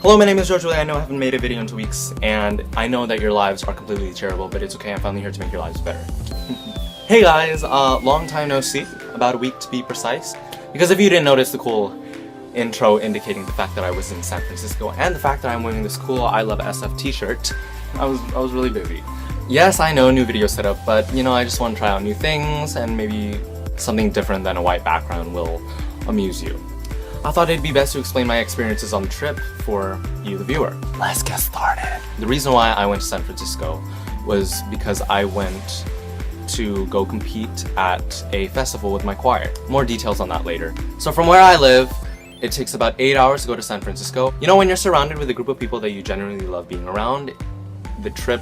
Hello, my name is George. I know I haven't made a video in 2 weeks, and I know that your lives are completely terrible, but it's okay, I'm finally here to make your lives better. Hey guys, long time no see, about a week to be precise, because if you didn't notice the cool intro indicating the fact that I was in San Francisco, and the fact that I'm wearing this cool I Love SF t-shirt, I was really busy. Yes, I know, new video setup, but you know, I just want to try out new things, and maybe something different than a white background will amuse you. I thought it'd be best to explain my experiences on the trip for you, the viewer. Let's get started. The reason why I went to San Francisco was because I went to go compete at a festival with my choir. More details on that later. So from where I live, it takes about 8 hours to go to San Francisco. You know, when you're surrounded with a group of people that you generally love being around, the trip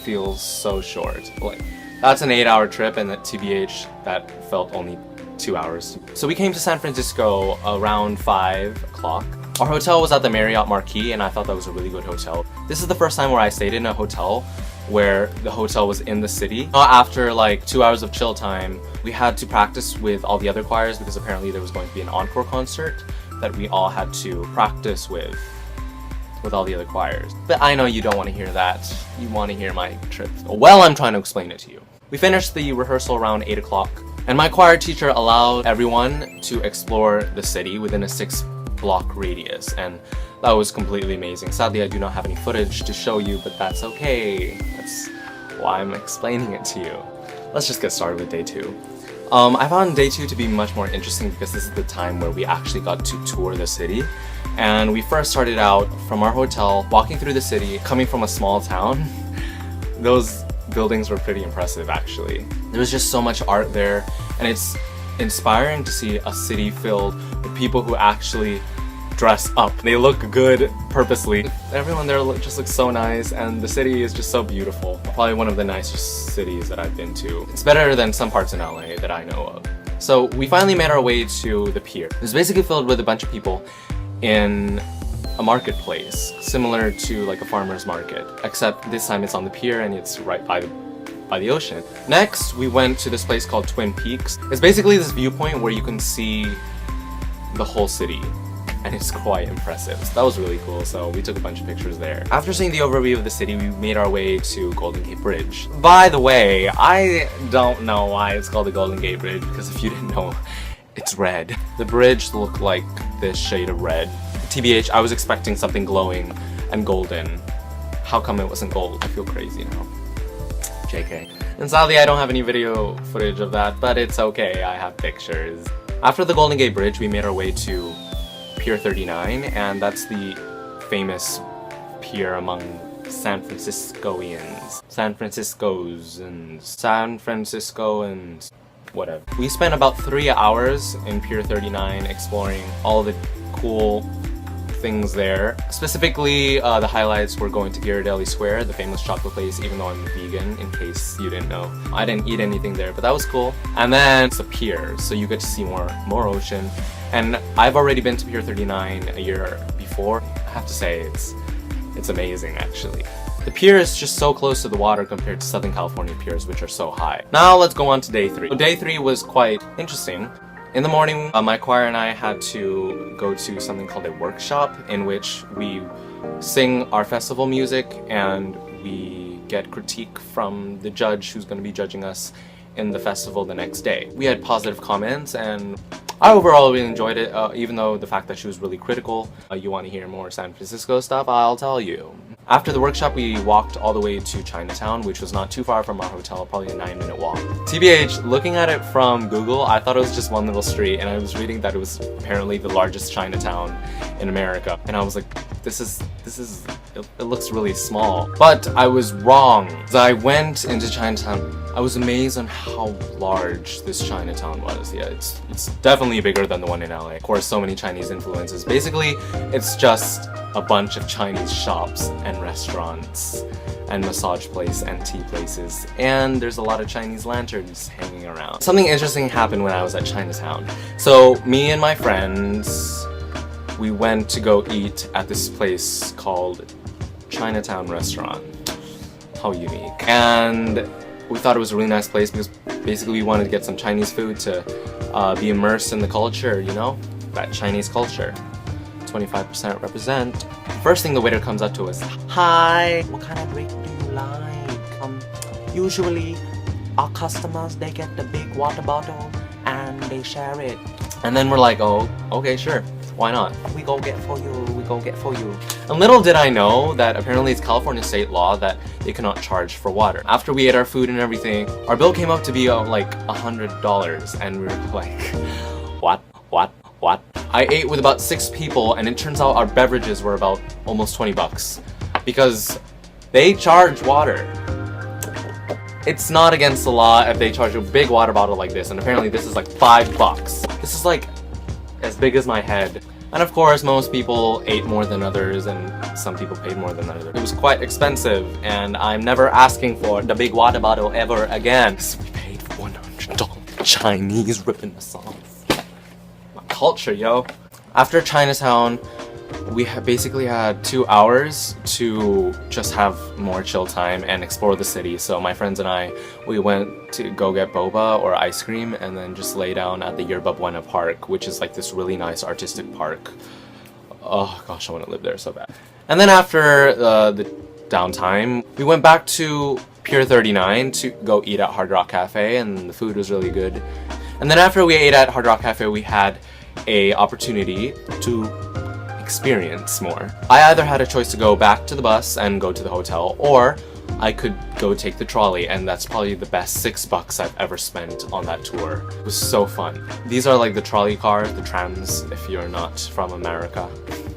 feels so short. Like, that's an 8-hour trip, and at TBH, that felt only 2 hours. So we came to San Francisco around 5 o'clock. Our hotel was at the Marriott Marquis, and I thought that was a really good hotel. This is the first time where I stayed in a hotel where the hotel was in the city. After like 2 hours of chill time, we had to practice with all the other choirs because apparently there was going to be an encore concert that we all had to practice with all the other choirs. But I know you don't want to hear that. You want to hear my trip. Well, I'm trying to explain it to you. We finished the rehearsal around 8 o'clock. And my choir teacher allowed everyone to explore the city within a 6-block radius, and that was completely amazing. Sadly, I do not have any footage to show you, but that's okay. That's why I'm explaining it to you. Let's just get started with day 2. I found day 2 to be much more interesting because this is the time where we actually got to tour the city. And we first started out from our hotel, walking through the city, coming from a small town. Those buildings were pretty impressive, actually. There was just so much art there, and it's inspiring to see a city filled with people who actually dress up. They look good purposely. Everyone there just looks so nice, and the city is just so beautiful. Probably one of the nicest cities that I've been to. It's better than some parts in LA that I know of. So we finally made our way to the Pier. It was basically filled with a bunch of people in a marketplace, similar to like a farmer's market, except this time it's on the pier and it's right by the ocean. Next, we went to this place called Twin Peaks. It's basically this viewpoint where you can see the whole city, and it's quite impressive. So that was really cool, so we took a bunch of pictures there. After seeing the overview of the city, we made our way to Golden Gate Bridge. By the way, I don't know why it's called the Golden Gate Bridge, because if you didn't know, it's red. The bridge looked like this shade of red. TBH, I was expecting something glowing and golden. How come it wasn't gold? I feel crazy now. JK. And sadly, I don't have any video footage of that, but it's okay, I have pictures. After the Golden Gate Bridge, we made our way to Pier 39, and that's the famous pier among San Franciscoans. San Franciscoans. Whatever. We spent about 3 hours in Pier 39 exploring all the cool things there. Specifically, the highlights were going to Ghirardelli Square, the famous chocolate place, even though I'm vegan, in case you didn't know. I didn't eat anything there, but that was cool. And then it's a pier, so you get to see more ocean. And I've already been to Pier 39 a year before. I have to say, it's amazing, actually. The pier is just so close to the water compared to Southern California piers, which are so high. Now let's go on to day 3. So day 3 was quite interesting. In the morning, my choir and I had to go to something called a workshop, in which we sing our festival music and we get critique from the judge who's going to be judging us in the festival the next day. We had positive comments, and I overall really enjoyed it, even though the fact that she was really critical. You want to hear more San Francisco stuff? I'll tell you. After the workshop, we walked all the way to Chinatown, which was not too far from our hotel, probably a 9-minute walk. TBH, looking at it from Google, I thought it was just one little street, and I was reading that it was apparently the largest Chinatown in America. And I was like, it looks really small. But I was wrong. As I went into Chinatown, I was amazed on how large this Chinatown was. Yeah, it's definitely bigger than the one in LA. Of course, so many Chinese influences. Basically, it's just a bunch of Chinese shops and restaurants and massage place and tea places, and there's a lot of Chinese lanterns hanging around. Something interesting happened when I was at Chinatown. So me and my friends, we went to go eat at this place called Chinatown Restaurant. How unique. And we thought it was a really nice place because basically we wanted to get some Chinese food to be immersed in the culture, you know? That Chinese culture. 25% represent. First thing the waiter comes up to us, "Hi, what kind of drink do you like?" Usually our customers, they get the big water bottle and they share it. And then we're like, "Oh, okay, sure. Why not? We go get for you, we go get for you." And little did I know that apparently it's California state law that they cannot charge for water. After we ate our food and everything, our bill came up to be like $100, and we were like, what? I ate with about 6 people, and it turns out our beverages were about almost $20 because they charge water. It's not against the law if they charge a big water bottle like this, and apparently this is like $5. This is like as big as my head. And of course, most people ate more than others, and some people paid more than others. It was quite expensive, and I'm never asking for the big water bottle ever again. So we paid $100. Chinese ripping us off. My culture, yo. After Chinatown, we basically had 2 hours to just have more chill time and explore the city. So my friends and I, we went to go get boba or ice cream and then just lay down at the Yerba Buena Park, which is like this really nice artistic park. Oh gosh, I want to live there so bad. And then after the downtime, we went back to Pier 39 to go eat at Hard Rock Cafe, and the food was really good. And then after we ate at Hard Rock Cafe, we had a opportunity to experience more. I either had a choice to go back to the bus and go to the hotel, or I could go take the trolley, and that's probably the best $6 I've ever spent on that tour. It was so fun. These are like the trolley cars, the trams, if you're not from America.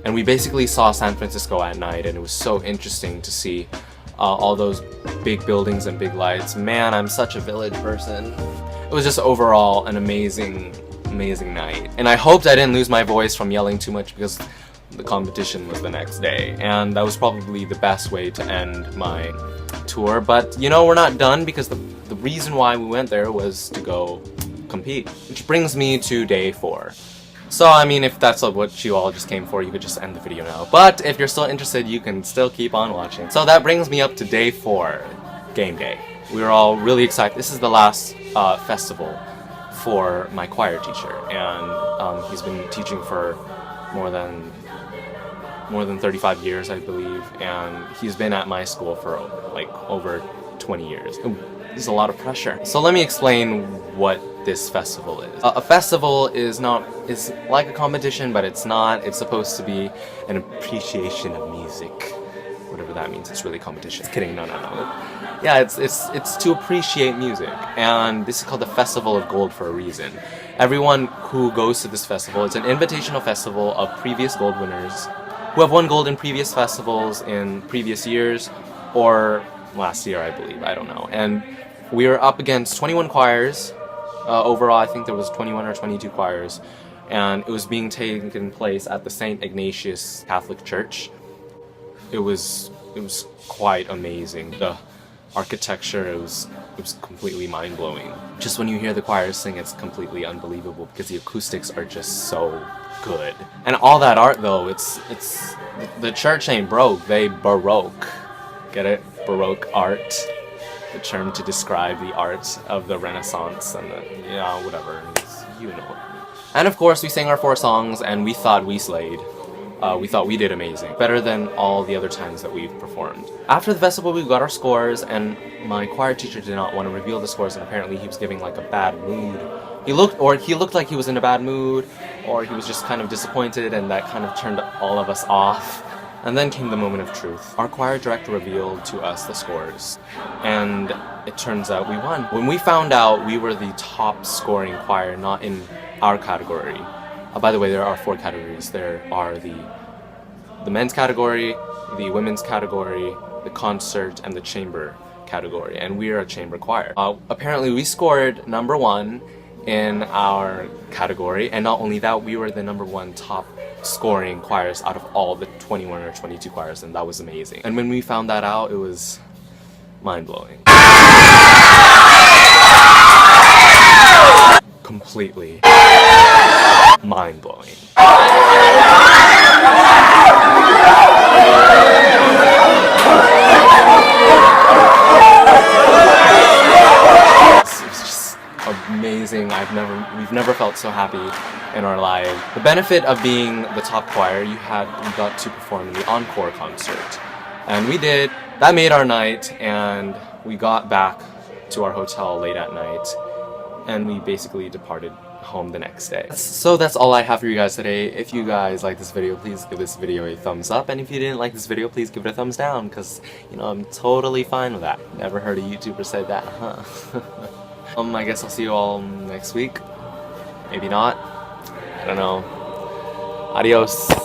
And we basically saw San Francisco at night, and it was so interesting to see all those big buildings and big lights. Man, I'm such a village person. It was just overall an amazing night. And I hoped I didn't lose my voice from yelling too much because the competition was the next day, and that was probably the best way to end my tour. But you know, we're not done, because the reason why we went there was to go compete. Which brings me to day 4. So I mean, if that's what you all just came for, you could just end the video now. But if you're still interested, you can still keep on watching. So that brings me up to day 4, game day. We were all really excited. This is the last festival for my choir teacher, and he's been teaching for more than 35 years, I believe, and he's been at my school for like over 20 years. There's a lot of pressure. So let me explain what this festival is. A festival is like a competition, but it's not. It's supposed to be an appreciation of music. Whatever that means. It's really competition. Just kidding, no. Yeah, it's to appreciate music, and this is called the Festival of Gold for a reason. Everyone who goes to this festival, it's an invitational festival of previous gold winners who have won gold in previous festivals in previous years, or last year, I believe, I don't know. And we were up against 21 choirs. Overall, I think there was 21 or 22 choirs, and it was being taken place at the St. Ignatius Catholic Church. It was quite amazing. The architecture, it was completely mind-blowing. Just when you hear the choirs sing, it's completely unbelievable because the acoustics are just so good. And all that art, though, it's the church ain't broke, they baroque. Get it? Baroque art. The term to describe the art of the Renaissance and whatever. You know what I mean. And of course, we sang our 4 songs, and we thought we slayed. We thought we did amazing. Better than all the other times that we've performed. After the festival, we got our scores, and my choir teacher did not want to reveal the scores, and apparently he was giving like a bad mood. He looked like he was in a bad mood, or he was just kind of disappointed, and that kind of turned all of us off. And then came the moment of truth. Our choir director revealed to us the scores, and it turns out we won. When we found out we were the top scoring choir, not in our category. By the way, there are 4 categories. There are the men's category, the women's category, the concert, and the chamber category, and we are a chamber choir. Apparently we scored number 1 in our category, and not only that, we were the number 1 top scoring choirs out of all the 21 or 22 choirs, and that was amazing. And when we found that out, it was mind-blowing. Completely mind-blowing. It's just amazing. We've never felt so happy in our life. The benefit of being the top choir, we got to perform in the encore concert. And we did. That made our night, and we got back to our hotel late at night, and we basically departed home the next day. So that's all I have for you guys today. If you guys like this video, please give this video a thumbs up, and if you didn't like this video, please give it a thumbs down, because, you know, I'm totally fine with that. Never heard a YouTuber say that, huh? I guess I'll see you all next week. Maybe not. I don't know. Adios.